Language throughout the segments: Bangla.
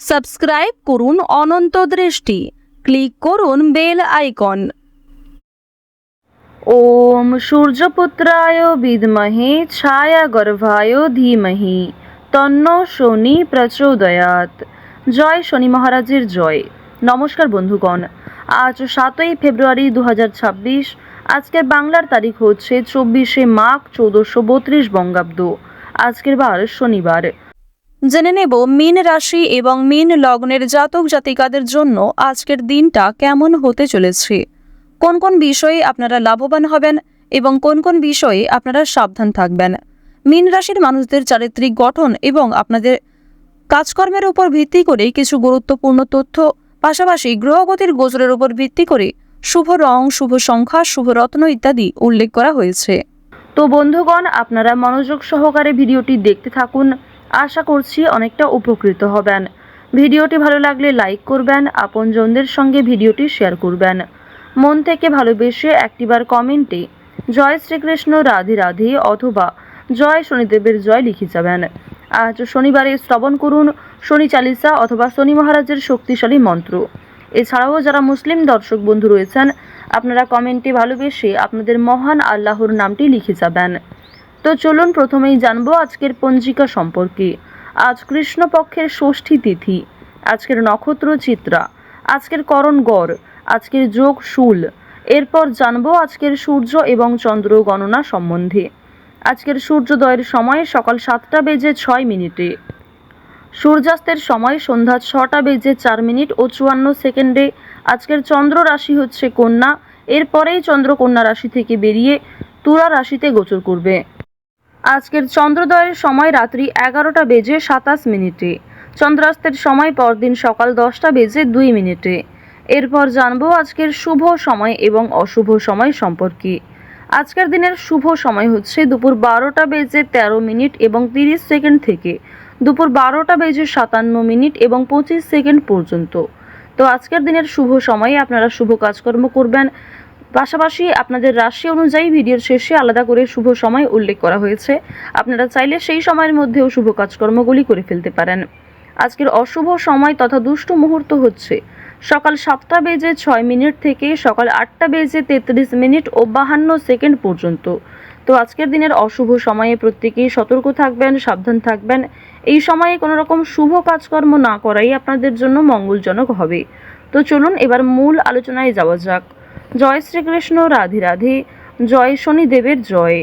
সাবস্ক্রাইব করুন অনন্ত দৃষ্টি, ক্লিক করুন বেল আইকন। ওম সূর্যপুত্রায় বিদ্মহে ছায়াগর্ভায় ধীমহি তন্নো শনি প্রচোদয়াৎ। জয় শনি মহারাজের জয়। নমস্কার বন্ধুগণ, আজ 7ই ফেব্রুয়ারি 2026। আজকের বাংলার তারিখ হচ্ছে 24শে মাঘ 1432 বঙ্গাব্দ। আজকের বার শনিবার। জেনে নেব মীন রাশি এবং মীন লগ্নের জাতক জাতিকাদের জন্য আজকের দিনটা কেমন হতে চলেছে, কোন কোন বিষয়ে আপনারা লাভবান হবেন এবং কোন কোন বিষয়ে আপনারা সাবধান থাকবেন। মীন রাশির মানুষদের চারিত্রিক গঠন এবং আপনাদের কাজকর্মের উপর ভিত্তি করে কিছু গুরুত্বপূর্ণ তথ্য, পাশাপাশি গ্রহগতির গোচরের উপর ভিত্তি করে শুভ রং, শুভ সংখ্যা, শুভ রত্ন ইত্যাদি উল্লেখ করা হয়েছে। তো বন্ধুগণ, আপনারা মনোযোগ সহকারে ভিডিওটি দেখতে থাকুন। আশা করছি অনেকটা উপকৃত হবেন। ভিডিওটি ভালো লাগলে লাইক করবেন, আপনজনদের সঙ্গে ভিডিওটি শেয়ার করবেন। মন থেকে ভালোবেসে একটিবার কমেন্টে জয় শ্রীকৃষ্ণ, রাধে রাধে অথবা জয় শনিদেবের জয় লিখে যাবেন। আজ শনিবারে শ্রবণ করুন শনি চালিসা অথবা শনি মহারাজের শক্তিশালী মন্ত্র। এছাড়াও যারা মুসলিম দর্শক বন্ধু রয়েছেন, আপনারা কমেন্টে ভালোবেসে আপনাদের মহান আল্লাহর নামটি লিখে যাবেন। তো চলুন প্রথমেই জানবো আজকের পঞ্জিকা সম্পর্কে। আজ কৃষ্ণপক্ষের ষষ্ঠী তিথি, আজকের নক্ষত্র চিত্রা, আজকের করণ গড়, আজকের যোগ শূল। এরপর জানবো আজকের সূর্য এবং চন্দ্র গণনা সম্বন্ধে। আজকের সূর্যোদয়ের সময় সকাল 7টা বেজে 6 মিনিটে, সূর্যাস্তের সময় সন্ধ্যা 6টা বেজে 4 মিনিট ও 54 সেকেন্ডে। আজকের চন্দ্র রাশি হচ্ছে কন্যা। এরপরেই চন্দ্র কন্যা রাশি থেকে বেরিয়ে তুলা রাশিতে গোচর করবে। আজকের চন্দ্রোদয়ের সময় রাত্রি 11টা বেজে 27 মিনিটে, চন্দ্রাস্তের সময় পরদিন সকাল 10টা বেজে 2 মিনিটে। এরপর জানবো আজকের শুভ সময় এবং অশুভ সময় সম্পর্কে। আজকের দিনের শুভ সময় হচ্ছে দুপুর 12টা বেজে 13 মিনিট এবং 30 সেকেন্ড থেকে দুপুর 12টা বেজে 57 মিনিট এবং 25 সেকেন্ড পর্যন্ত। তো আজকের দিনের শুভ সময়ে আপনারা শুভ কাজকর্ম করবেন। পাশাপাশি আপনাদের রাশি অনুযায়ী ভিডিওর শেষে আলাদা করে শুভ সময় উল্লেখ করা হয়েছে, আপনারা চাইলে সেই সময়ের মধ্যেও শুভ কাজকর্মগুলি করে ফেলতে পারেন। আজকের অশুভ সময় তথা দুষ্ট মুহূর্ত হচ্ছে সকাল 7টা বেজে 6 মিনিট থেকে সকাল 8টা বেজে 33 মিনিট ও 52 সেকেন্ড পর্যন্ত। তো আজকের দিনের অশুভ সময়ে প্রত্যেকেই সতর্ক থাকবেন, সাবধান থাকবেন। এই সময়ে কোনো রকম শুভ কাজকর্ম না করাই আপনাদের জন্য মঙ্গলজনক হবে। তো চলুন এবার মূল আলোচনায় যাওয়া যাক। জয় শ্রীকৃষ্ণ, রাধে রাধে, জয় শনিদেবের জয়।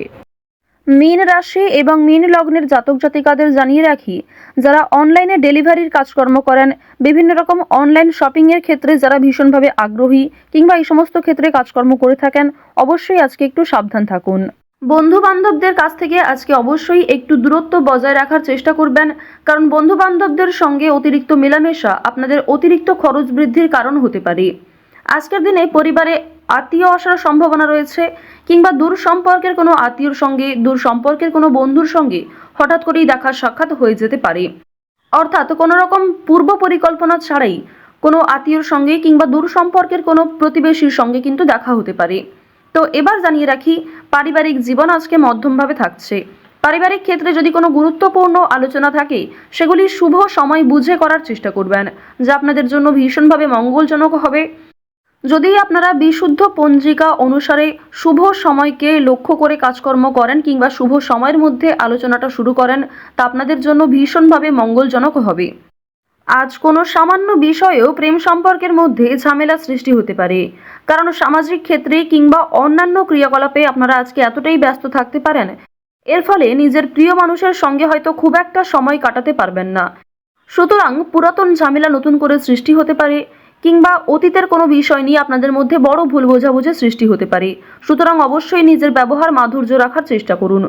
মীন রাশি এবং মীন লগ্নের জাতক জাতিকাদের জানিয়ে রাখি, যারা অনলাইনে ডেলিভারির কাজকর্ম করেন, বিভিন্ন রকম অনলাইন শপিংয়ের ক্ষেত্রে যারা ভীষণভাবে আগ্রহী কিংবা এই সমস্ত ক্ষেত্রে কাজকর্ম করে থাকেন, অবশ্যই আজকে একটু সাবধান থাকুন। বন্ধু বান্ধবদের কাছ থেকে আজকে অবশ্যই একটু দূরত্ব বজায় রাখার চেষ্টা করবেন, কারণ বন্ধু বান্ধবদের সঙ্গে অতিরিক্ত মেলামেশা আপনাদের অতিরিক্ত খরচ বৃদ্ধির কারণ হতে পারে। আজকের দিনে পরিবারে আত্মীয় আসার সম্ভাবনা রয়েছে, কিংবা দূর সম্পর্কের কোনো আত্মীয়র সঙ্গে, দূর সম্পর্কের কোনো বন্ধুর সঙ্গে হঠাৎ করেই দেখা সাক্ষাৎ হয়ে যেতে পারে। অর্থাৎ কোনো রকম পূর্ব পরিকল্পনা ছাড়াই কোনো আত্মীয়র সঙ্গে কিংবা দূর সম্পর্কের কোনো প্রতিবেশীর সঙ্গে কিন্তু দেখা হতে পারে। তো এবার জানিয়ে রাখি, পারিবারিক জীবন আজকে মধ্যমভাবে থাকছে। পারিবারিক ক্ষেত্রে যদি কোনো গুরুত্বপূর্ণ আলোচনা থাকে, সেগুলি শুভ সময় বুঝে করার চেষ্টা করবেন, যা আপনাদের জন্য ভীষণভাবে মঙ্গলজনক হবে। যদি আপনারা বিশুদ্ধ পঞ্জিকা অনুসারে শুভ সময়কে লক্ষ্য করে কাজকর্ম করেন কিংবা শুভ সময়ের মধ্যে আলোচনাটা শুরু করেন, তা আপনাদের জন্য ভীষণভাবে মঙ্গলজনক হবে। আজ কোনো সামান্য বিষয়েও প্রেম সম্পর্কের মধ্যে ঝামেলা সৃষ্টি হতে পারে, কারণ সামাজিক ক্ষেত্রে কিংবা অন্যান্য ক্রিয়াকলাপে আপনারা আজকে এতটাই ব্যস্ত থাকতে পারেন, এর ফলে নিজের প্রিয় মানুষের সঙ্গে হয়তো খুব একটা সময় কাটাতে পারবেন না। সুতরাং পুরাতন ঝামেলা নতুন করে সৃষ্টি হতে পারে, কিংবা অতীতের কোনো বিষয় নিয়ে আপনাদের মধ্যে বড় ভুল বোঝাবুঝি সৃষ্টি হতে পারে। সুতরাং অবশ্যই নিজের ব্যবহার মাধুর্য রাখার চেষ্টা করুন,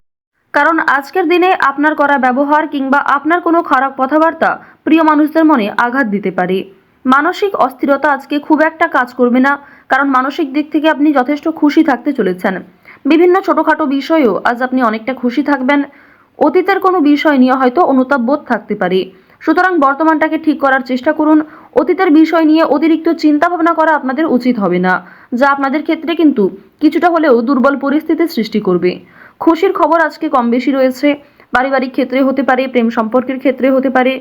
কারণ আজকের দিনে আপনার করা ব্যবহার কিংবা আপনার কোনো খারাপ কথাবার্তা প্রিয় মানুষদের মনে আঘাত দিতে পারে। মানসিক অস্থিরতা আজকে খুব একটা কাজ করবে না, কারণ মানসিক দিক থেকে আপনি যথেষ্ট খুশি থাকতে চলেছেন। বিভিন্ন ছোটোখাটো বিষয়েও আজ আপনি অনেকটা খুশি থাকবেন। অতীতের কোনো বিষয় নিয়ে হয়তো অনুতাপ বোধ থাকতে পারে। সুতরাং বর্তমানটাকে ঠিক করার চেষ্টা করুন। অতীতের বিষয় নিয়ে অতিরিক্ত চিন্তা ভাবনা করা আপনাদের উচিত হবে না, যা আপনাদের ক্ষেত্রে কিন্তু কিছুটা হলেও দুর্বল পরিস্থিতির সৃষ্টি করবে। খুশির খবর আজকে কম বেশি রয়েছে, পারিবারিক ক্ষেত্রে হতে পারে, প্রেম সম্পর্কের ক্ষেত্রে হতে পারে।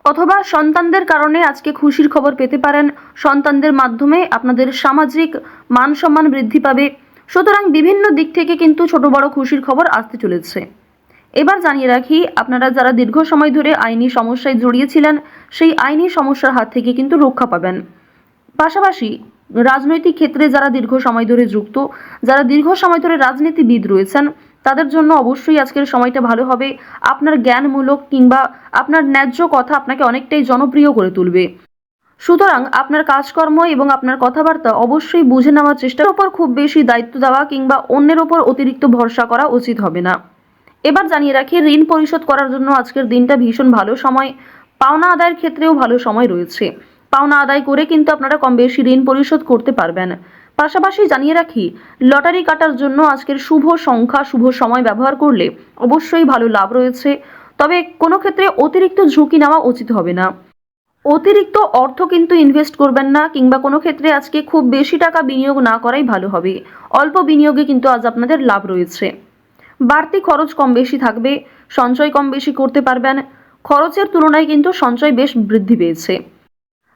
অথবা সন্তানদের কারণে আজকে খুশির খবর পেতে পারেন। সন্তানদের মাধ্যমে আপনাদের সামাজিক মান সম্মান বৃদ্ধি পাবে। সুতরাং বিভিন্ন দিক থেকে কিন্তু ছোট বড় খুশির খবর আসতে চলেছে। এবার জানিয়ে রাখি, আপনারা যারা দীর্ঘ সময় ধরে আইনি সমস্যায় জড়িয়েছিলেন, সেই আইনি সমস্যার হাত থেকে কিন্তু রক্ষা পাবেন। পাশাপাশি রাজনৈতিক ক্ষেত্রে যারা দীর্ঘ সময় ধরে যুক্ত, যারা দীর্ঘ সময় ধরে রাজনীতিবিদ রয়েছেন, তাদের জন্য অবশ্যই আজকের সময়টা ভালো হবে। আপনার জ্ঞানমূলক কিংবা আপনার ন্যায্য কথা আপনাকে অনেকটাই জনপ্রিয় করে তুলবে। সুতরাং আপনার কাজকর্ম এবং আপনার কথাবার্তা অবশ্যই বুঝে নেওয়ার চেষ্টার উপর খুব বেশি দায়িত্ব দেওয়া কিংবা অন্যের ওপর অতিরিক্ত ভরসা করা উচিত হবে না। এবার জানিয়ে রাখি, ঋণ পরিশোধ করার জন্য আজকের দিনটা ভীষণ ভালো সময়। পাওনা আদায়ের ক্ষেত্রেও ভালো সময় রয়েছে। পাওনা আদায় করে কিন্তু আপনারা কম বেশি ঋণ পরিশোধ করতে পারবেন। পাশাপাশি জানিয়ে রাখি, লটারি কাটার জন্য আজকের শুভ সংখ্যা শুভ সময় ব্যবহার করলে অবশ্যই ভালো লাভ রয়েছে। তবে কোনো ক্ষেত্রে অতিরিক্ত ঝুঁকি নেওয়া উচিত হবে না। অতিরিক্ত অর্থ কিন্তু ইনভেস্ট করবেন না, কিংবা কোনো ক্ষেত্রে আজকে খুব বেশি টাকা বিনিয়োগ না করাই ভালো হবে। অল্প বিনিয়োগে কিন্তু আজ আপনাদের লাভ রয়েছে। বাড়তি খরচ কম বেশি থাকবে, সঞ্চয় কম বেশি করতে পারবেন। খরচের তুলনায় কিন্তু সঞ্চয় বেশ বৃদ্ধি পেয়েছে।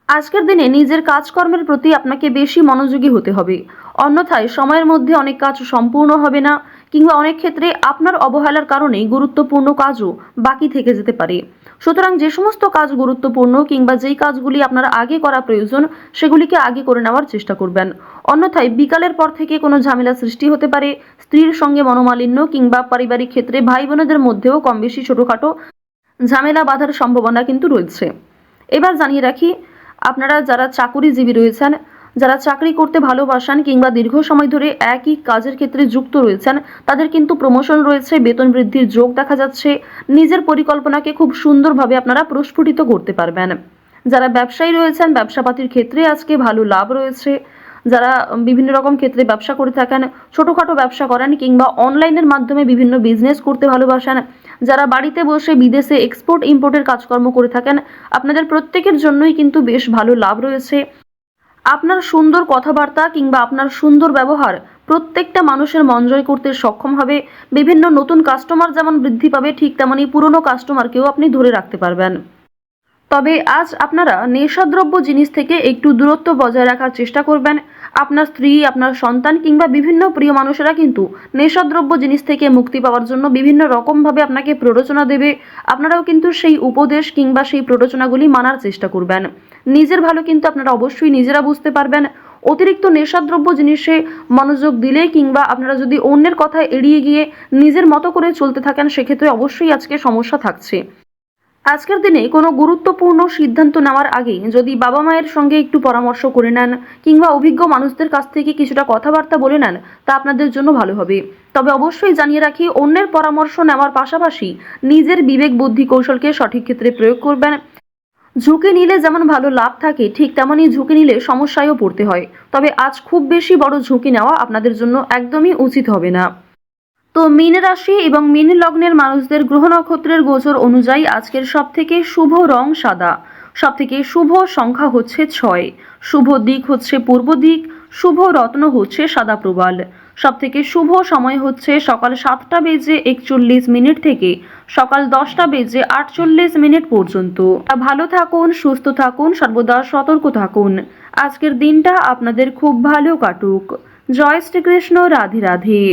আজকের দিনে নিজের কাজকর্মের প্রতি আপনাকে বেশি মনোযোগী হতে হবে, অন্যথায় সময়ের মধ্যে অনেক কাজ সম্পূর্ণ হবে না, কিংবা অনেক ক্ষেত্রে আপনার অবহেলার কারণে গুরুত্বপূর্ণ কাজও বাকি থেকে যেতে পারে। সুতরাং যে সমস্ত কাজ গুরুত্বপূর্ণ কিংবা যেই কাজগুলি আপনার আগে করা প্রয়োজন, সেগুলিকে আগে করে নেওয়ার চেষ্টা করবেন। অন্যথায় বিকালের পর থেকে কোনো ঝামেলা সৃষ্টি হতে পারে। স্ত্রীর সঙ্গে মনোমালিন্য কিংবা পারিবারিক ক্ষেত্রে ভাই বোনেদের মধ্যেও কম বেশি ছোটোখাটো ঝামেলা বাঁধার সম্ভাবনা কিন্তু রয়েছে। এবার জানিয়ে রাখি, আপনারা যারা চাকুরিজীবী রয়েছেন, যারা চাকরি করতে ভালোবাসেন কিংবা দীর্ঘ সময় ধরে একই কাজের ক্ষেত্রে যুক্ত রয়েছেন, তাদের কিন্তু প্রমোশন রয়েছে, বেতন বৃদ্ধির যোগ দেখা যাচ্ছে। নিজের পরিকল্পনাকে খুব সুন্দরভাবে আপনারা প্রস্ফুটিত করতে পারবেন। যারা ব্যবসায়ী রয়েছেন, ব্যবসাপাতির ক্ষেত্রে আজকে ভালো লাভ রয়েছে। যারা বিভিন্ন রকম ক্ষেত্রে ব্যবসা করে থাকেন, ছোটোখাটো ব্যবসা করেন কিংবা অনলাইনের মাধ্যমে বিভিন্ন বিজনেস করতে ভালোবাসেন, যারা বাড়িতে বসে বিদেশে এক্সপোর্ট ইম্পোর্টের কাজকর্ম করে থাকেন, আপনাদের প্রত্যেকের জন্যই কিন্তু বেশ ভালো লাভ রয়েছে। আপনার সুন্দর কথাবার্তা কিংবা আপনার সুন্দর ব্যবহার প্রত্যেকটা মানুষের মন জয় করতে সক্ষম হবে। বিভিন্ন নতুন কাস্টমার যেমন বৃদ্ধি পাবে, ঠিক তেমনই পুরনো কাস্টমারকেও আপনি ধরে রাখতে পারবেন। তবে আজ আপনারা নেশাদ্রব্য জিনিস থেকে একটু দূরত্ব বজায় রাখার চেষ্টা করবেন। আপনার স্ত্রী, আপনার সন্তান কিংবা বিভিন্ন প্রিয় মানুষেরা কিন্তু নেশাদ্রব্য জিনিস থেকে মুক্তি পাওয়ার জন্য বিভিন্ন রকমভাবে আপনাকে প্ররোচনা দেবে। আপনারাও কিন্তু সেই উপদেশ কিংবা সেই প্ররোচনাগুলি মানার চেষ্টা করবেন। নিজের ভালো কিন্তু আপনারা অবশ্যই নিজেরা বুঝতে পারবেন। অতিরিক্ত নেশাদ্রব্য জিনিসে মনোযোগ দিলে কিংবা আপনারা যদি অন্যের কথা এড়িয়ে গিয়ে নিজের মতো করে চলতে থাকেন, সেক্ষেত্রে অবশ্যই আজকে সমস্যা থাকছে। আজকের দিনে কোনো গুরুত্বপূর্ণ সিদ্ধান্ত নেওয়ার আগে যদি বাবা মায়ের সঙ্গে একটু পরামর্শ করে নেন কিংবা অভিজ্ঞ মানুষদের কাছ থেকে কিছুটা কথাবার্তা বলে নেন, তা আপনাদের জন্য ভালো হবে। তবে অবশ্যই জানিয়ে রাখি, অন্যের পরামর্শ নেওয়ার পাশাপাশি নিজের বিবেক বুদ্ধি কৌশলকে সঠিক ক্ষেত্রে প্রয়োগ করবেন। ঝুঁকি নিলে যেমন ভালো লাভ থাকে, ঠিক তেমনই ঝুঁকি নিলে সমস্যায়ও পড়তে হয়। তবে আজ খুব বেশি বড় ঝুঁকি নেওয়া আপনাদের জন্য একদমই উচিত হবে না। তো মীন রাশি এবং মীন লগ্নের মানুষদের গ্রহ নক্ষত্রের গোচর অনুযায়ী আজকের সবথেকে শুভ রং সাদা, সবথেকে শুভ সংখ্যা হচ্ছে 6, শুভ দিক হচ্ছে পূর্ব দিক, শুভ রত্ন হচ্ছে সাদা প্রবাল। সবথেকে শুভ সময় হচ্ছে সকাল 7টা বেজে 41 মিনিট থেকে সকাল 10টা বেজে 48 মিনিট পর্যন্ত। ভালো থাকুন, সুস্থ থাকুন, সর্বদা সতর্ক থাকুন। আজকের দিনটা আপনাদের খুব ভালো কাটুক। জয় শ্রীকৃষ্ণ, রাধে রাধে।